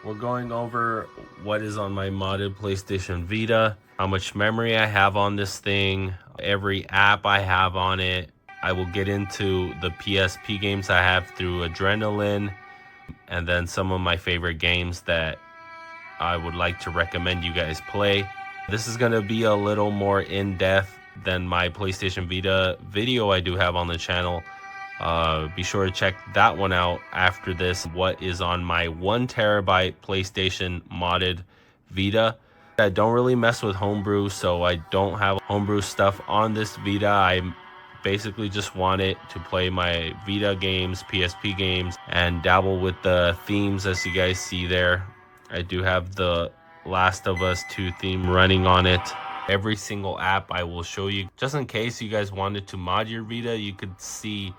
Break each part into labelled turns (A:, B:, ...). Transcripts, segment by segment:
A: we're going over what is on my modded PlayStation Vita, how much memory I have on this thing, every app I have on it. I will get into the PSP games I have through Adrenaline, and then some of my favorite games that I would like to recommend you guys play. This is going to be a little more in-depth than my PlayStation Vita video I do have on the channel. Be sure to check that one out after this. What is on my 1 terabyte PlayStation modded Vita. I don't really mess with homebrew, so I don't have homebrew stuff on this Vita. I basically just want it to play my Vita games, PSP games, and dabble with the themes as you guys see there. I do have the Last of Us 2 theme running on it. Every single app I will show you, just in case you guys wanted to mod your Vita, you could see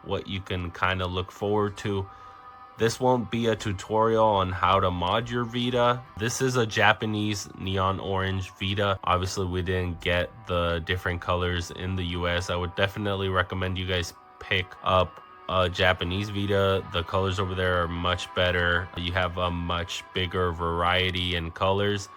A: what you can kind of look forward to. This won't be a tutorial on how to mod your Vita. This is a Japanese neon orange Vita. Obviously we didn't get the different colors in the US. I would definitely recommend you guys pick up a Japanese Vita. The colors over there are much better. You have a much bigger variety in colors.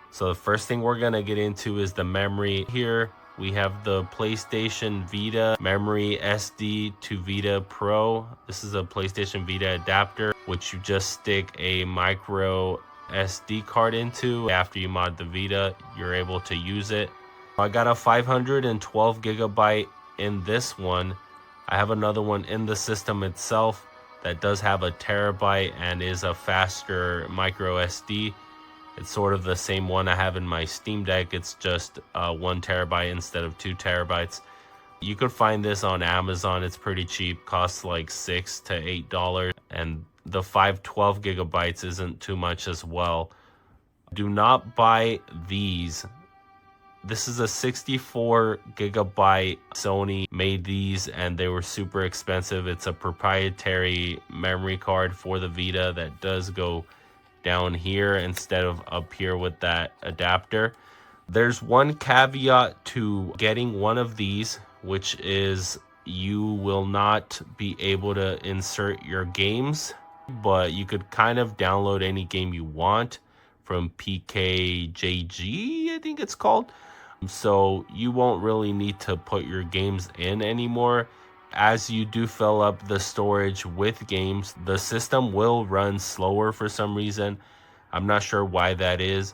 A: So the first thing we're gonna get into is the memory. Here we have the PlayStation Vita memory SD to Vita Pro. This is a PlayStation Vita adapter, which you just stick a micro SD card into. After you mod the Vita, you're able to use it. I got a 512 gigabyte in this one. I have another one in the system itself that does have a terabyte and is a faster micro SD. It's sort of the same one I have in my Steam Deck. It's just 1 terabyte instead of 2 terabytes. You could find this on Amazon. It's pretty cheap, costs like $6 to $8. And the 512 gigabytes isn't too much as well. Do not buy these. This is a 64 gigabyte. Sony made these and they were super expensive. It's a proprietary memory card for the Vita that does go down here instead of up here with that adapter. There's one caveat to getting one of these, which is you will not be able to insert your games, but you could kind of download any game you want from PKGJ, I think it's called. So you won't really need to put your games in anymore. As you do fill up the storage with games, the system will run slower for some reason. I'm not sure why that is.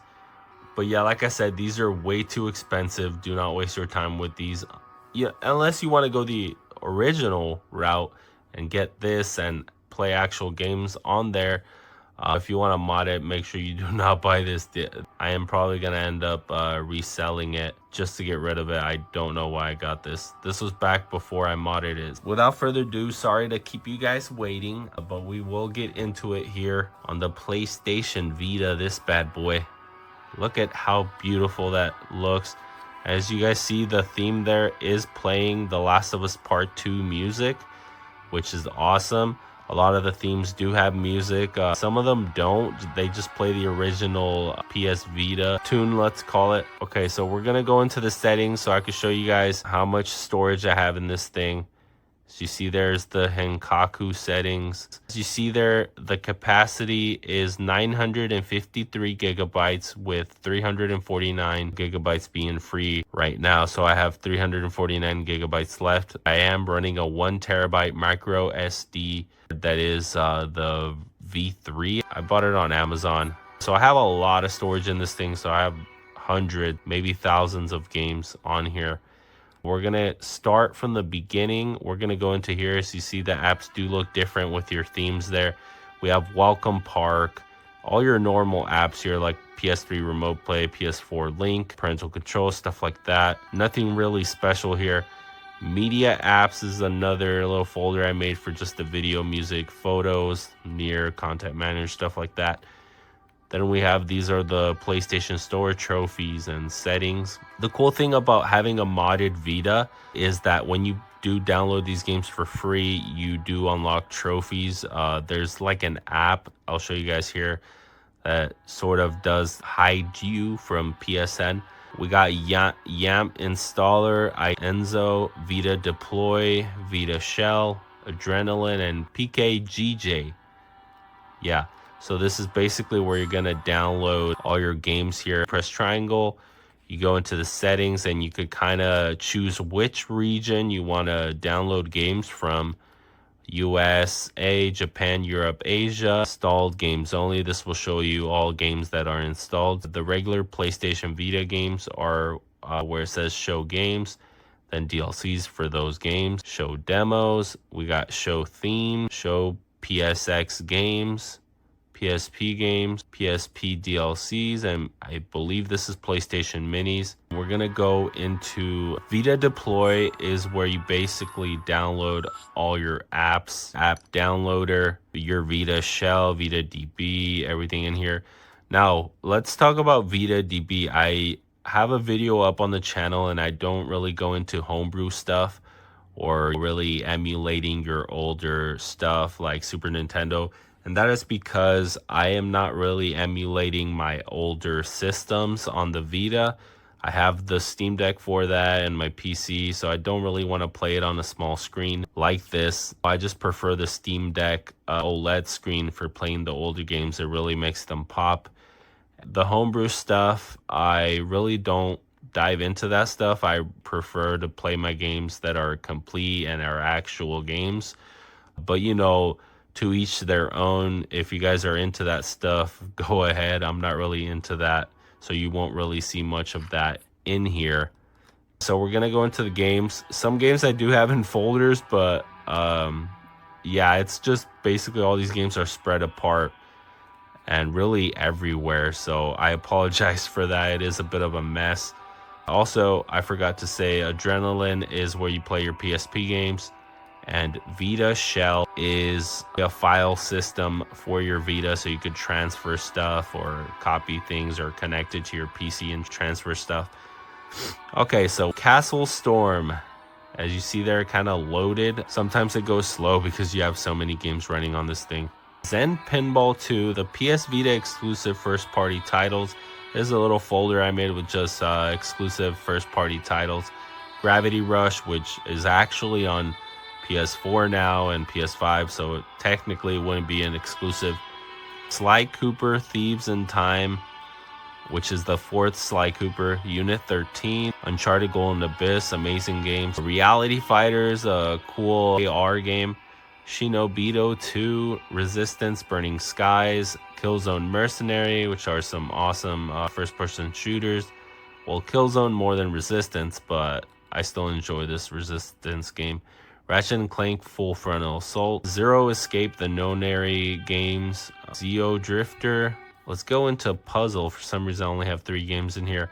A: But yeah, like I said, these are way too expensive. Do not waste your time with these. Yeah, unless you want to go the original route and get this and play actual games on there. If you want to mod it, make sure you do not buy this. I am probably going to end up reselling it just to get rid of it. I don't know why I got this. This was back before I modded it. Without further ado, sorry to keep you guys waiting, but we will get into it here on the PlayStation Vita, this bad boy. Look at how beautiful that looks. As you guys see, the theme there is playing The Last of Us Part 2 music, which is awesome. A lot of the themes do have music. Some of them don't. They just play the original PS Vita tune, let's call it. Okay, so we're going to go into the settings so I can show you guys how much storage I have in this thing. As you see, there's the Henkaku settings. As you see there, the capacity is 953 gigabytes with 349 gigabytes being free right now. So I have 349 gigabytes left. I am running a 1 terabyte micro SD. That is the V3. I bought it on Amazon. So I have a lot of storage in this thing. So I have hundreds, maybe thousands of games on here. We're going to start from the beginning. We're going to go into here. As you see, the apps do look different with your themes there. We have Welcome Park, all your normal apps here like PS3 Remote Play, PS4 Link, parental control, stuff like that. Nothing really special here. Media apps is another little folder I made for just the video, music, photos, near, content manager, stuff like that. Then we have, these are the PlayStation Store trophies and settings. The cool thing about having a modded Vita is that when you do download these games for free, you do unlock trophies. There's like an app, I'll show you guys here, that sort of does hide you from PSN. We got YAMP installer, Enzo, Vita deploy, Vita shell, Adrenaline, and PKGJ. Yeah. So this is basically where you're going to download all your games here. Press triangle, you go into the settings, and you could kind of choose which region you want to download games from. USA, Japan, Europe, Asia. Installed games only. This will show you all games that are installed. The regular PlayStation Vita games are where it says show games. Then DLCs for those games. Show demos. We got show theme. Show PSX games. PSP games, PSP DLCs, and I believe this is PlayStation Minis. We're gonna go into Vita Deploy is where you basically download all your apps, app downloader, your Vita shell, VitaDB, everything in here. Now, let's talk about VitaDB. I have a video up on the channel and I don't really go into homebrew stuff or really emulating your older stuff like Super Nintendo. And that is because I am not really emulating my older systems on the Vita. I have the Steam Deck for that and my PC, so I don't really want to play it on a small screen like this. I just prefer the Steam Deck OLED screen for playing the older games. It really makes them pop. The homebrew stuff, I really don't dive into that stuff. I prefer to play my games that are complete and are actual games. But you know, to each their own. If you guys are into that stuff, go ahead. I'm not really into that, so you won't really see much of that in here. So we're gonna go into the games. Some games I do have in folders, but yeah, it's just basically all these games are spread apart and really everywhere, so I apologize for that. It is a bit of a mess. Also, I forgot to say, Adrenaline is where you play your PSP games, and Vita Shell is a file system for your Vita, so you could transfer stuff or copy things or connect it to your PC and transfer stuff. Okay, so Castle Storm, as you see there, kind of loaded. Sometimes it goes slow because you have so many games running on this thing. Zen Pinball 2, the PS Vita exclusive first party titles. There's a little folder I made with just exclusive first party titles. Gravity Rush, which is actually on PS4 now and PS5, so it technically wouldn't be an exclusive. Sly Cooper Thieves in Time, which is the fourth Sly Cooper. Unit 13, Uncharted Golden Abyss, amazing games. Reality Fighters, a cool AR game. Shinobito 2, Resistance, Burning Skies, Killzone Mercenary, which are some awesome first-person shooters. Well, Killzone more than Resistance, but I still enjoy this Resistance game. Ratchet & Clank Full Frontal Assault, Zero Escape, the Nonary games, Zeo Drifter. Let's go into puzzle. For some reason I only have 3 games in here.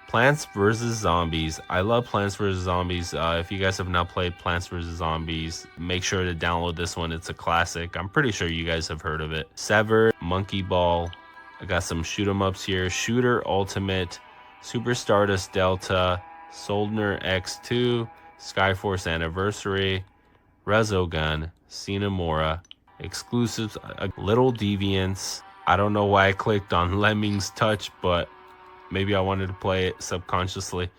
A: Plants vs. Zombies. I love Plants vs. Zombies. If you guys have not played Plants vs. Zombies, make sure to download this one. It's a classic. I'm pretty sure you guys have heard of it. Severed, Monkey Ball. I got some shoot 'em ups here. Shooter Ultimate, Super Stardust Delta, Soldner X2, Skyforce Anniversary, Resogun, Cinemora, exclusives, Little Deviants. I don't know why I clicked on Lemmings Touch, but maybe I wanted to play it subconsciously.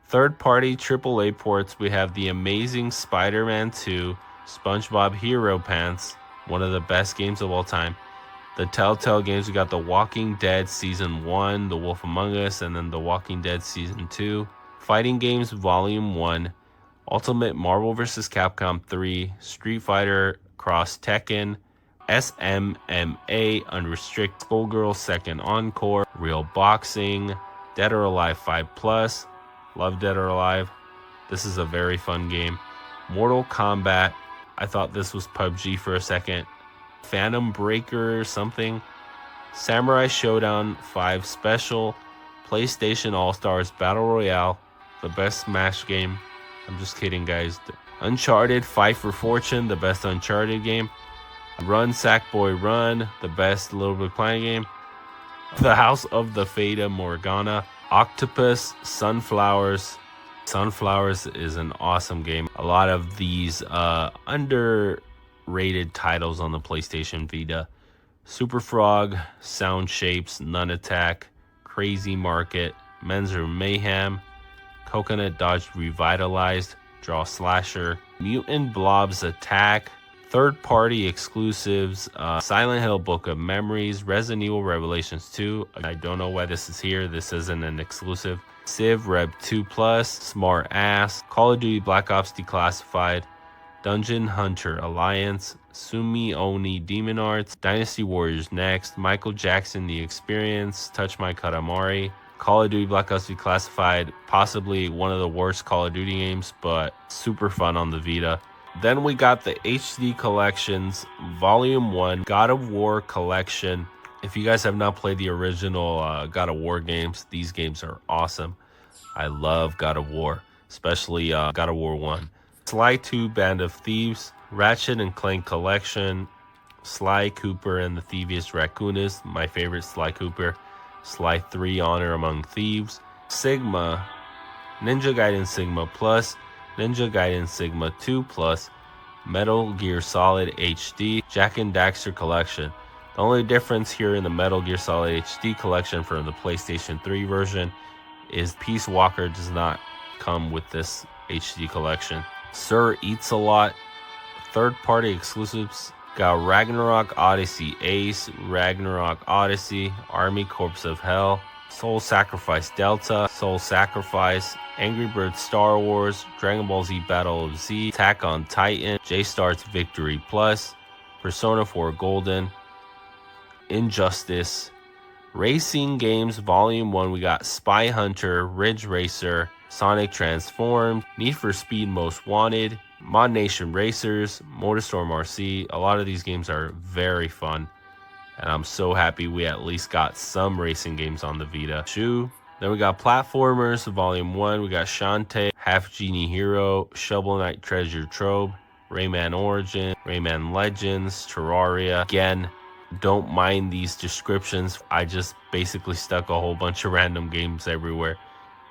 A: Third-party AAA ports, we have The Amazing Spider-Man 2, SpongeBob Hero Pants, one of the best games of all time. The Telltale games, we got The Walking Dead Season 1, The Wolf Among Us, and then The Walking Dead Season 2. Fighting Games Volume 1, Ultimate Marvel vs. Capcom 3, Street Fighter Cross Tekken, SMMA Unrestricted, Skullgirls Second Encore, Real Boxing, Dead or Alive 5+, love Dead or Alive. This is a very fun game. Mortal Kombat, I thought this was PUBG for a second. Phantom Breaker something. Samurai Showdown 5 Special, PlayStation All-Stars Battle Royale, the best Smash game. I'm just kidding, guys. Uncharted Fight for Fortune, the best Uncharted game. Run Sackboy Run, the best Little Big Planet game. The House of the Fata Morgana. Octopus Sunflowers. Sunflowers is an awesome game. A lot of these underrated titles on the PlayStation Vita. Super Frog, Sound Shapes, Nun Attack, Crazy Market, Men's Mayhem, Coconut Dodge Revitalized, Draw Slasher, Mutant Blobs Attack, Third-party exclusives, Silent Hill Book of Memories, Resident Evil Revelations 2. I don't know why this is here. This isn't an exclusive. Civ Rev 2 Plus, Smart Ass, Call of Duty Black Ops Declassified, Dungeon Hunter Alliance, Sumi Oni Demon Arts, Dynasty Warriors Next, Michael Jackson The Experience, Touch My Katamari, Call of Duty Black Ops Declassified, possibly one of the worst Call of Duty games, but super fun on the Vita. Then we got the HD Collections, Volume 1, God of War Collection. If you guys have not played the original God of War games, these games are awesome. I love God of War, especially God of War 1. Sly 2 Band of Thieves, Ratchet and Clank Collection, Sly Cooper and the Thievius Raccoonist, my favorite Sly Cooper, Sly 3 Honor Among Thieves, Sigma, Ninja Gaiden Sigma Plus, Ninja Gaiden Sigma 2 Plus, Metal Gear Solid HD, Jak and Daxter Collection. The only difference here in the Metal Gear Solid HD collection from the PlayStation 3 version is Peace Walker does not come with this HD collection. Sir Eats a Lot, third-party exclusives, got Ragnarok Odyssey Ace, Ragnarok Odyssey, Army Corps of Hell, Soul Sacrifice Delta, Soul Sacrifice, Angry Birds Star Wars, Dragon Ball Z Battle of Z, Attack on Titan, J-Star's Victory Plus, Persona 4 Golden, Injustice, Racing Games Volume 1, we got Spy Hunter, Ridge Racer, Sonic Transformed, Need for Speed Most Wanted, Mod Nation Racers, Motorstorm RC. A lot of these games are very fun, and I'm so happy we at least got some racing games on the Vita. Then we got Platformers Volume 1, we got Shantae, Half Genie Hero, Shovel Knight Treasure Trove, Rayman Origin, Rayman Legends, Terraria. Again, don't mind these descriptions. I just basically stuck a whole bunch of random games everywhere.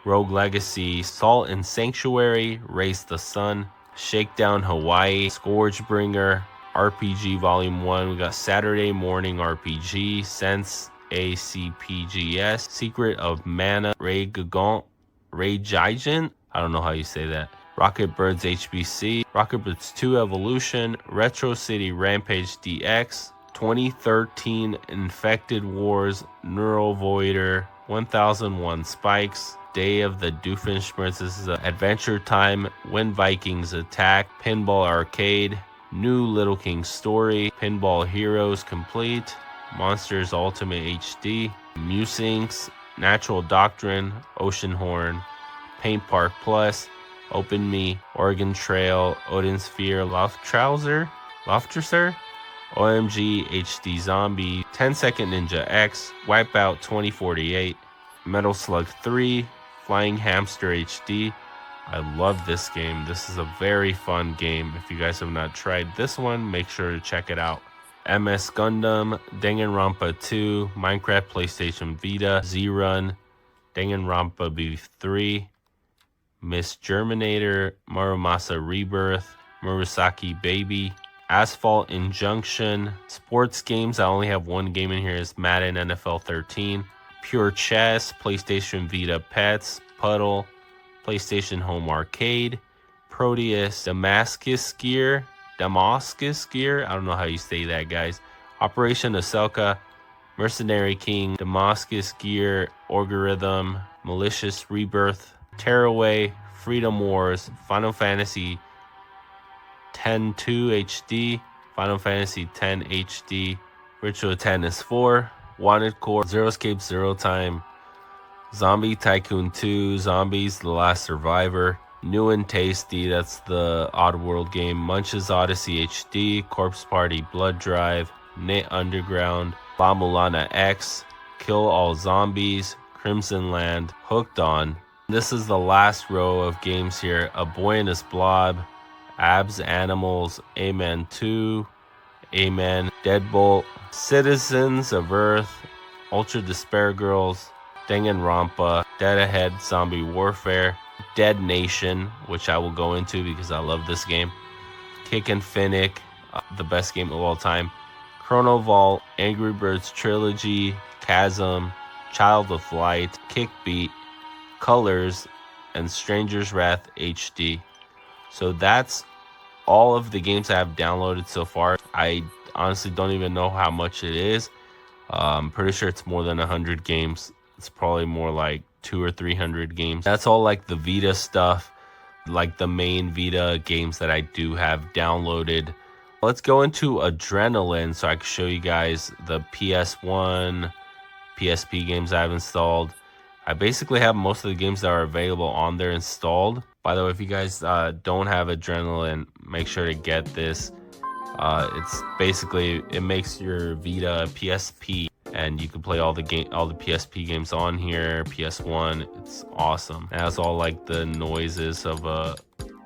A: Rogue Legacy, Salt and Sanctuary, Race the Sun, Shakedown Hawaii, Scourgebringer, RPG Volume 1. We got Saturday Morning RPG, Sense ACPGS, Secret of Mana, Ray Gigant, Ray Gigant, I don't know how you say that. Rocket Birds HBC, Rocket Birds 2 Evolution, Retro City Rampage DX, 2013 Infected Wars, Neurovoider, 1001 Spikes, Day of the Doofenshmirtz. This is Adventure Time, When Vikings Attack, Pinball Arcade, New Little King Story, Pinball Heroes Complete, Monsters Ultimate HD, Musings, Natural Doctrine, Ocean Horn, Paint Park Plus, Open Me, Oregon Trail, Odin Sphere, Loftrauser, OMG HD Zombie, 10 Second Ninja X, Wipeout 2048, Metal Slug 3, Flying Hamster HD. I love this game. This is a very fun game. If you guys have not tried this one, make sure to check it out. MS Gundam, Danganronpa 2, Minecraft PlayStation Vita, Z-Run, Danganronpa B3, Miss Germinator, Murumasa Rebirth, Murasaki Baby, Asphalt Injunction, sports games. I only have one game in here. Is Madden NFL 13, Pure Chess, PlayStation Vita Pets, Puddle, PlayStation Home Arcade, Proteus, Damascus Gear. I don't know how you say that, guys. Operation Aselka, Mercenary King, Damascus Gear, Orgorithm, Malicious Rebirth, Tearaway, Freedom Wars, Final Fantasy X-2 HD, Final Fantasy X HD, Virtual Tennis 4, Wanted Core, Zero Escape Zero Time, Zombie Tycoon 2, Zombies The Last Survivor, New and Tasty, that's the Oddworld game, Munch's Odyssey HD, Corpse Party Blood Drive, Knit Underground, La Mulana X, Kill All Zombies, Crimson Land, Hooked On. This is the last row of games here. A Boy and His Blob, Abs Animals, Amen 2, Amen, Deadbolt, Citizens of Earth, Ultra Despair Girls, Danganronpa, Dead Ahead Zombie Warfare, Dead Nation, which I will go into because I love this game, Kick and Finnick, the best game of all time, Chrono Vault, Angry Birds Trilogy, Chasm, Child of Light, Kick Beat, Colors, and Stranger's Wrath HD. So that's all of the games I have downloaded so far. I honestly don't even know how much it is. I'm pretty sure it's more than 100 games. It's probably more like 200 or 300 games. That's all like the Vita stuff, like the main Vita games that I do have downloaded. Let's go into Adrenaline so I can show you guys the PS1, PSP games I've installed. I basically have most of the games that are available on there installed. By the way, if you guys don't have Adrenaline, make sure to get this. It's basically, it makes your Vita PSP, and you can play all the PSP games on here. PS1, it's awesome. It has all like the noises of a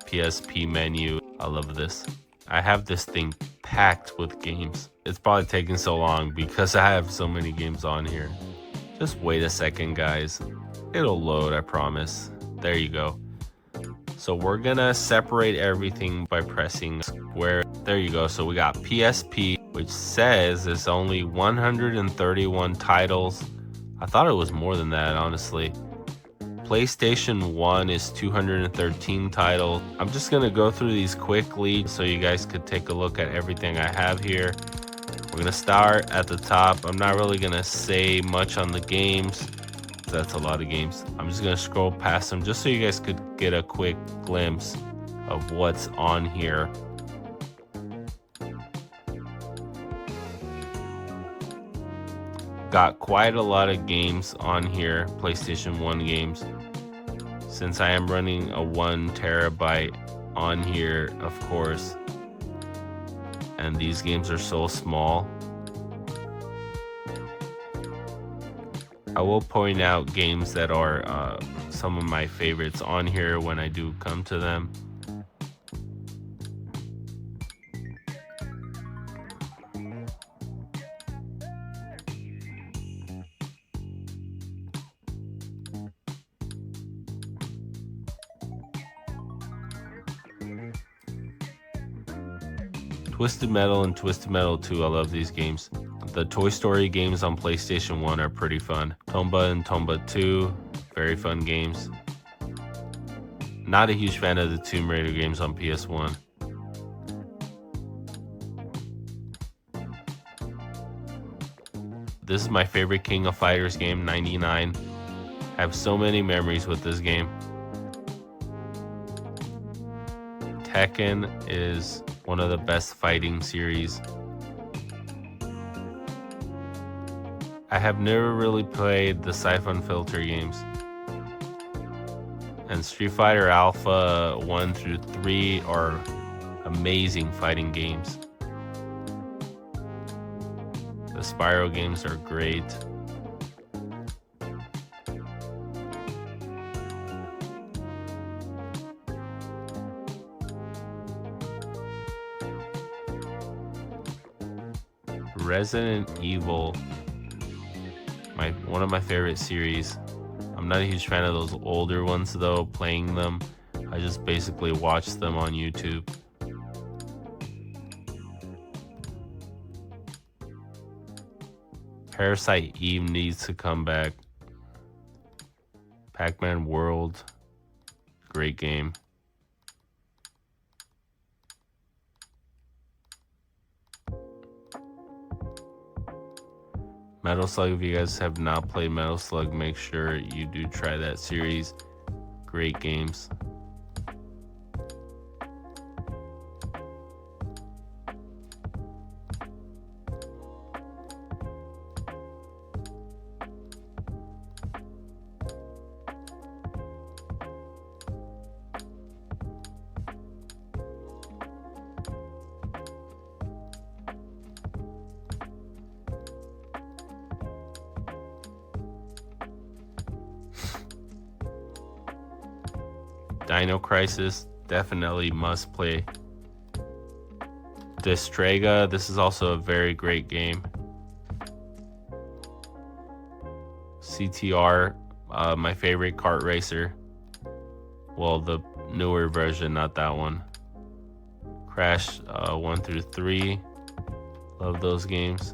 A: PSP menu. I love this. I have this thing packed with games. It's probably taking so long because I have so many games on here. Just wait a second, guys. It'll load, I promise. There you go. So we're gonna separate everything by pressing square. There you go. So we got PSP, which says it's only 131 titles. I thought it was more than that, honestly. PlayStation 1 is 213 titles. I'm just gonna go through these quickly so you guys could take a look at everything I have here. We're gonna start at the top. I'm not really gonna say much on the games. That's a lot of games. I'm just gonna scroll past them just so you guys could get a quick glimpse of what's on here. Got quite a lot of games on here, PlayStation 1 games. Since I am running a 1 terabyte on here, of course, and these games are so small, I will point out games that are some of my favorites on here when I do come to them. Twisted Metal and Twisted Metal 2, I love these games. The Toy Story games on PlayStation 1 are pretty fun. Tomba and Tomba 2, very fun games. Not a huge fan of the Tomb Raider games on PS1. This is my favorite King of Fighters game, 99. I have so many memories with this game. Tekken is one of the best fighting series. I have never really played the Siphon Filter games. And Street Fighter Alpha 1 through 3 are amazing fighting games. The Spyro games are great. Resident Evil, one of my favorite series. I'm not a huge fan of those older ones though, playing them. I just basically watch them on YouTube. Parasite Eve needs to come back. Pac-Man World, great game. Metal Slug, if you guys have not played Metal Slug, make sure you do try that series. Great games. Dino Crisis, definitely must play. Destrega, this is also a very great game. CTR, my favorite kart racer. Well, the newer version, not that one. Crash 1 through 3, love those games.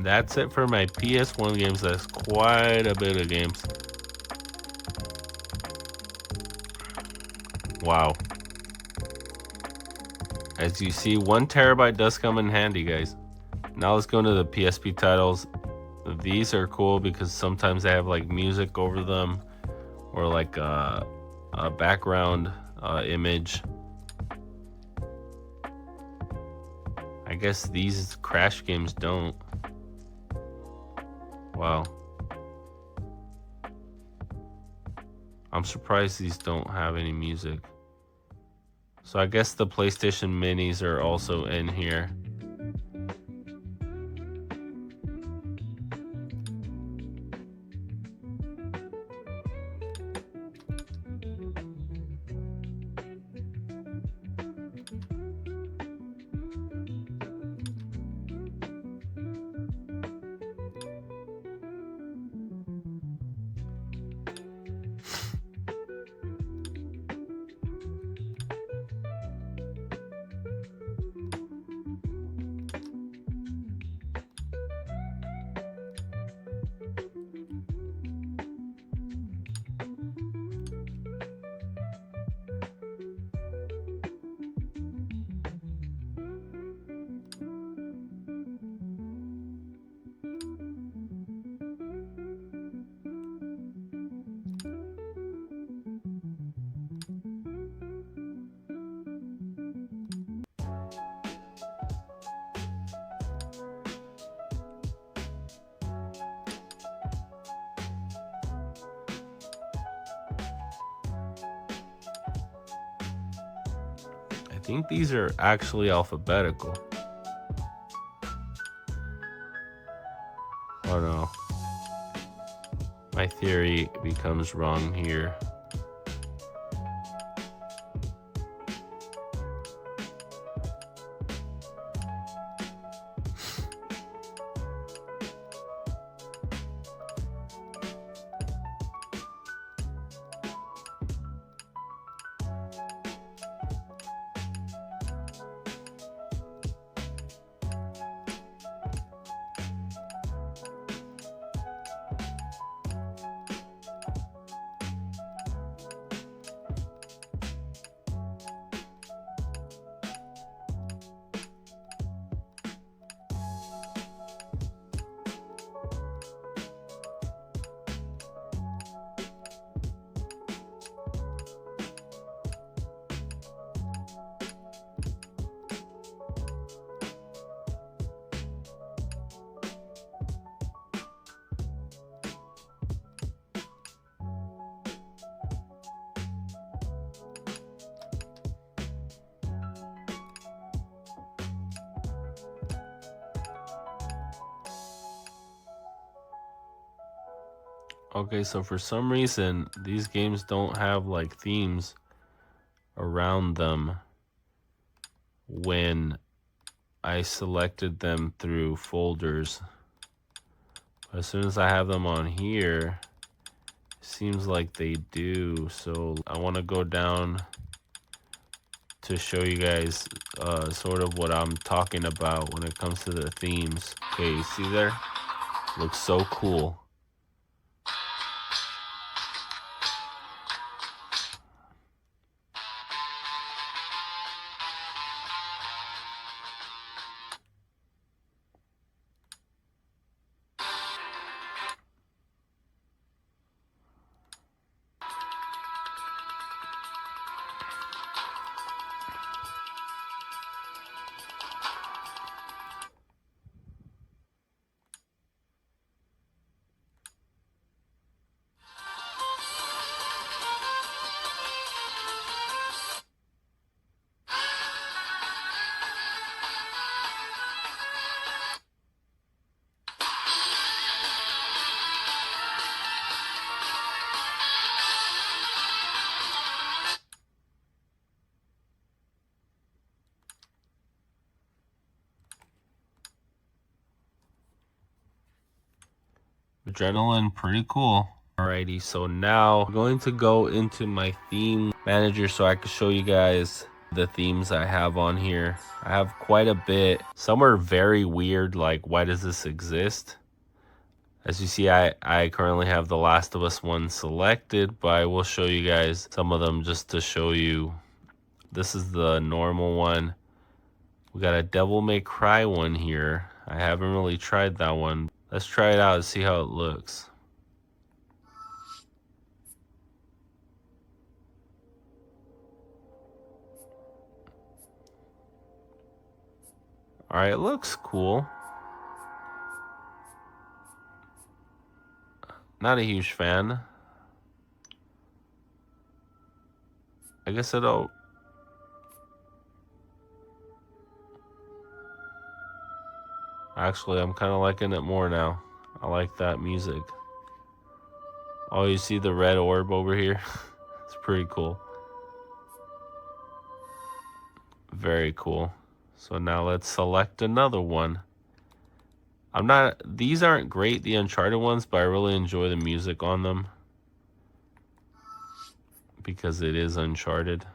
A: that's it for my PS1 games. That's quite a bit of games. Wow. As you see, 1 terabyte does come in handy, guys. Now let's go into the PSP titles. These are cool because sometimes they have like music over them, or like a background image. I guess these Crash games don't. Wow. I'm surprised these don't have any music. So I guess the PlayStation Minis are also in here. I think these are actually alphabetical. Oh no. My theory becomes wrong here. Okay, so for some reason, these games don't have like themes around them when I selected them through folders. As soon as I have them on here, it seems like they do. So I want to go down to show you guys sort of what I'm talking about when it comes to the themes. Okay, you see there? Looks so cool. Adrenaline, pretty cool. Alrighty, so now I'm going to go into my theme manager so I can show you guys The themes I have on here, I have quite a bit. Some are very weird, like why does this exist? As you see, I currently have the Last of Us one selected, but I will show you guys some of them just to show you. This is the normal one. We got a Devil May Cry one here. I haven't really tried that one. Let's try it out and see how it looks. Alright, it looks cool. Not a huge fan. I guess it'll... Actually, I'm kind of liking it more now. I like that music. Oh, you see the red orb over here? It's pretty cool. Very cool. So now let's select another one. These aren't great, the Uncharted ones, but I really enjoy the music on them because it is Uncharted.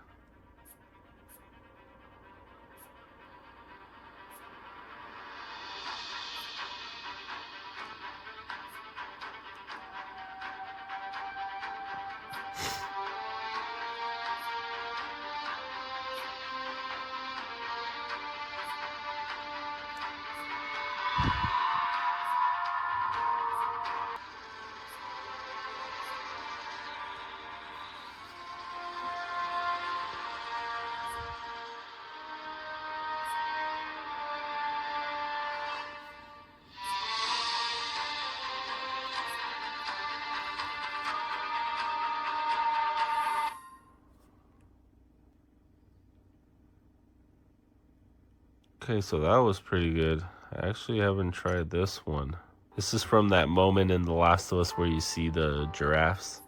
A: Okay, so that was pretty good. I actually haven't tried this one. This is from that moment in The Last of Us where you see the giraffes.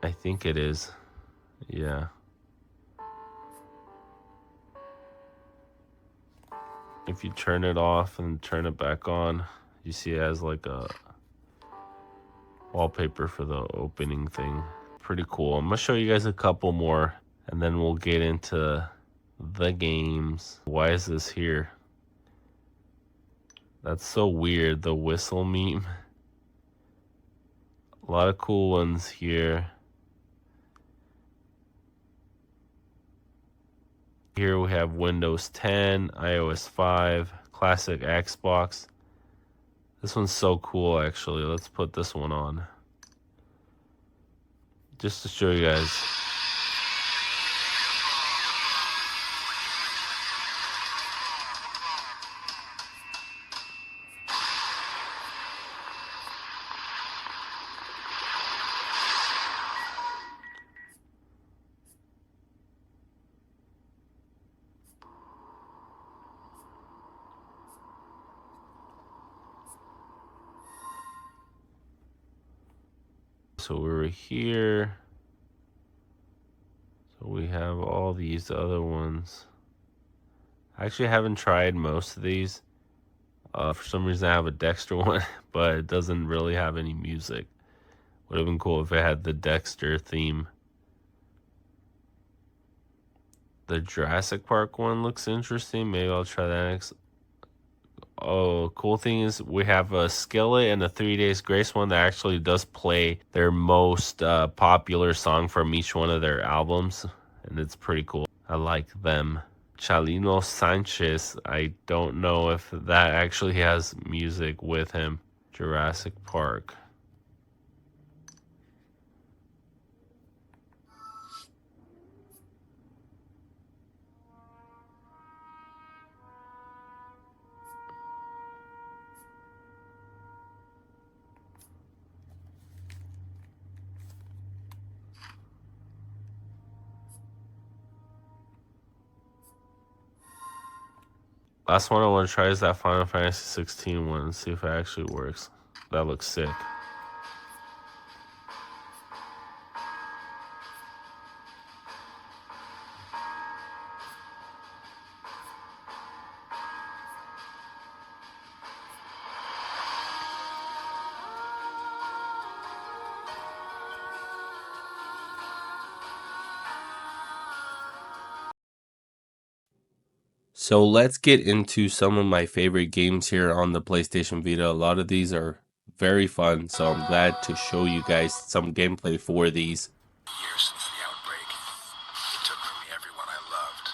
A: I think it is. Yeah. If you turn it off and turn it back on, you see it has like a wallpaper for the opening thing. Pretty cool. I'm gonna show you guys a couple more and then we'll get into the games. Why is this here? That's so weird, the whistle meme. A lot of cool ones here. Here we have Windows 10, iOS 5, classic Xbox. This one's so cool actually. Let's put this one on. Just to show you guys. So we were here. So we have all these other ones. I actually haven't tried most of these. For some reason I have a Dexter one, but it doesn't really have any music. Would have been cool if it had the Dexter theme. The Jurassic Park one looks interesting. Maybe I'll try that next. Oh, cool thing is we have a Skillet and a 3 Days Grace one that actually does play their most popular song from each one of their albums, and it's pretty cool. I like them. Chalino Sanchez, I don't know if that actually has music with him. Jurassic Park. Last one I want to try is that Final Fantasy 16 one and see if it actually works. That looks sick. So let's get into some of my favorite games here on the PlayStation Vita. A lot of these are very fun, so I'm glad to show you guys some gameplay for these.
B: Years since the outbreak, it took from me everyone I loved.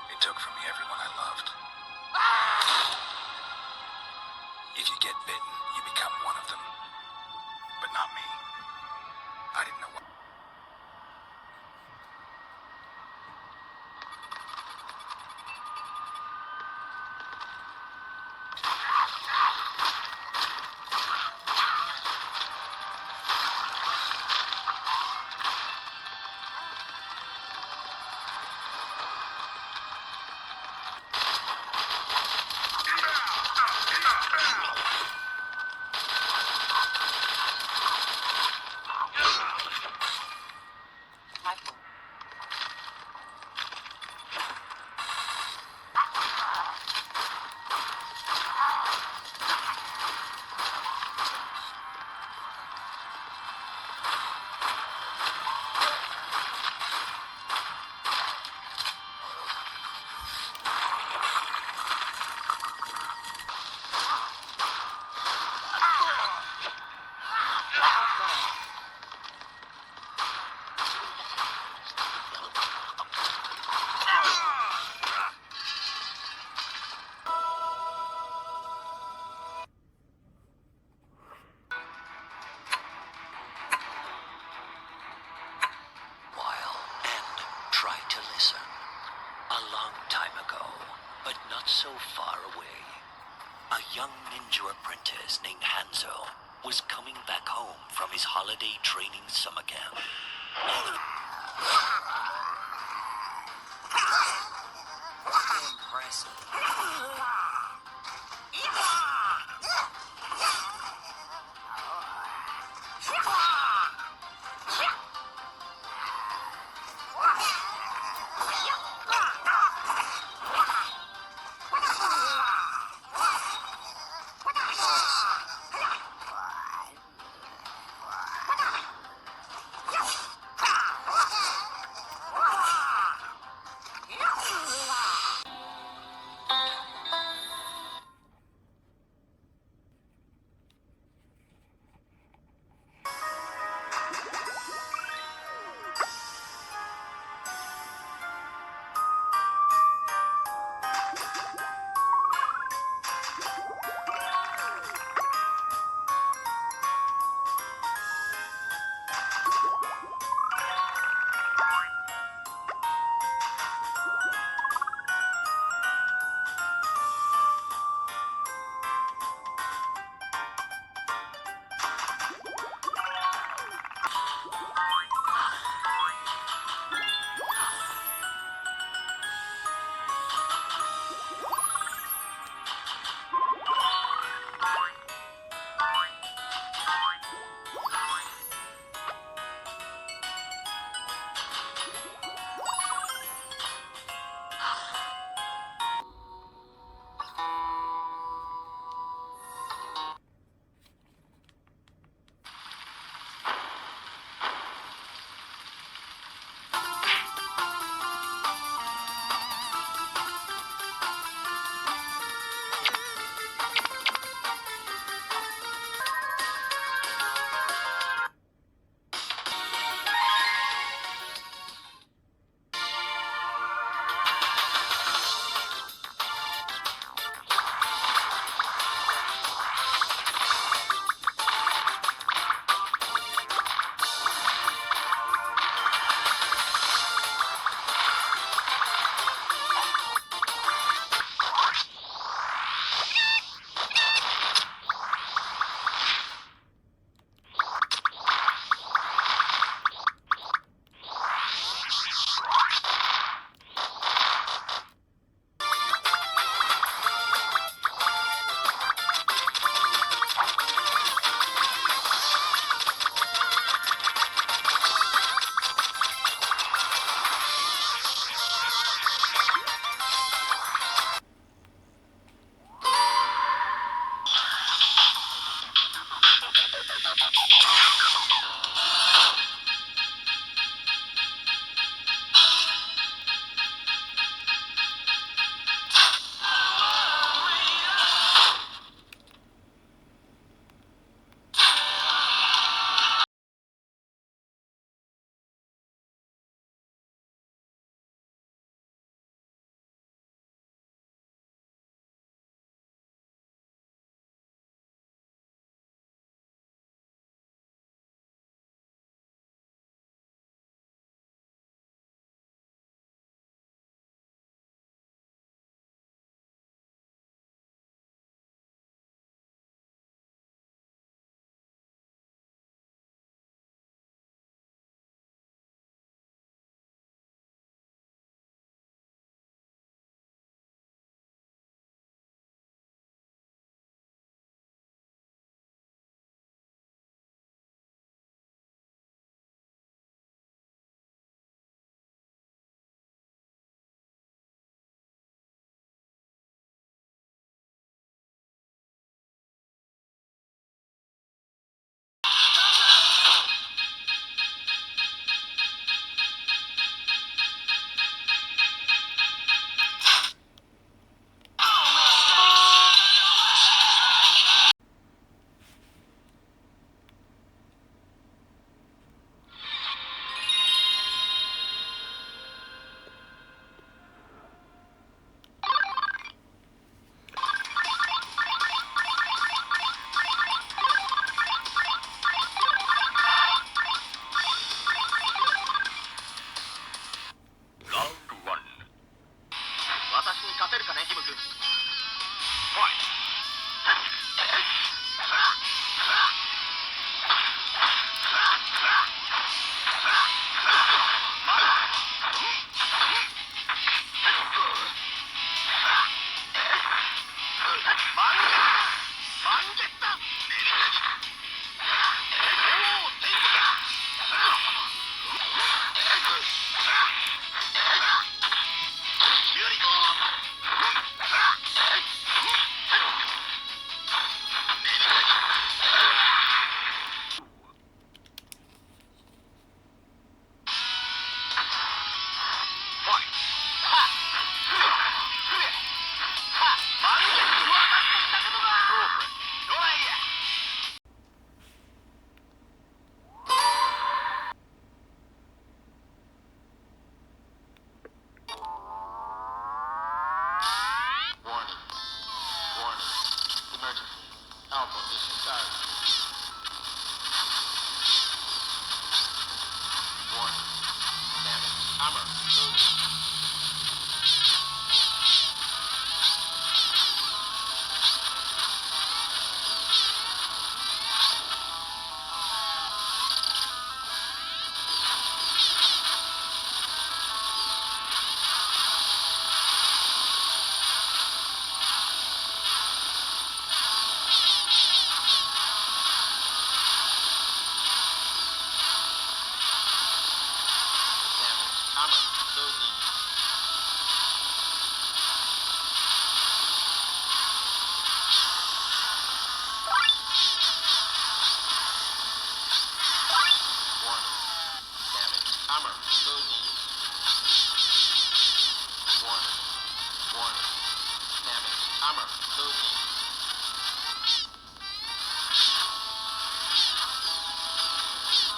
B: It took from me everyone I loved. If you get bitten, you become one of them. But not me. I didn't know what. Try to listen. A long time ago, but not so far away, a young ninja apprentice named Hanzo was coming back home from his holiday training summer camp. Impressive.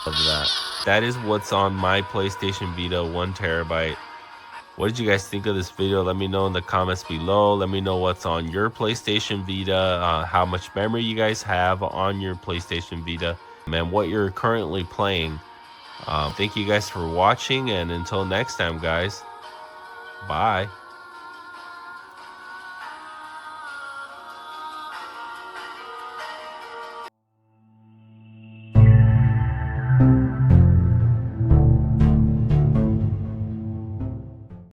A: Of that. That is what's on my PlayStation Vita, 1 terabyte. What did you guys think of this video? Let me know in the comments below. Let me know what's on your PlayStation Vita, how much memory you guys have on your PlayStation Vita, and what you're currently playing. Thank you guys for watching, and until next time, guys, bye.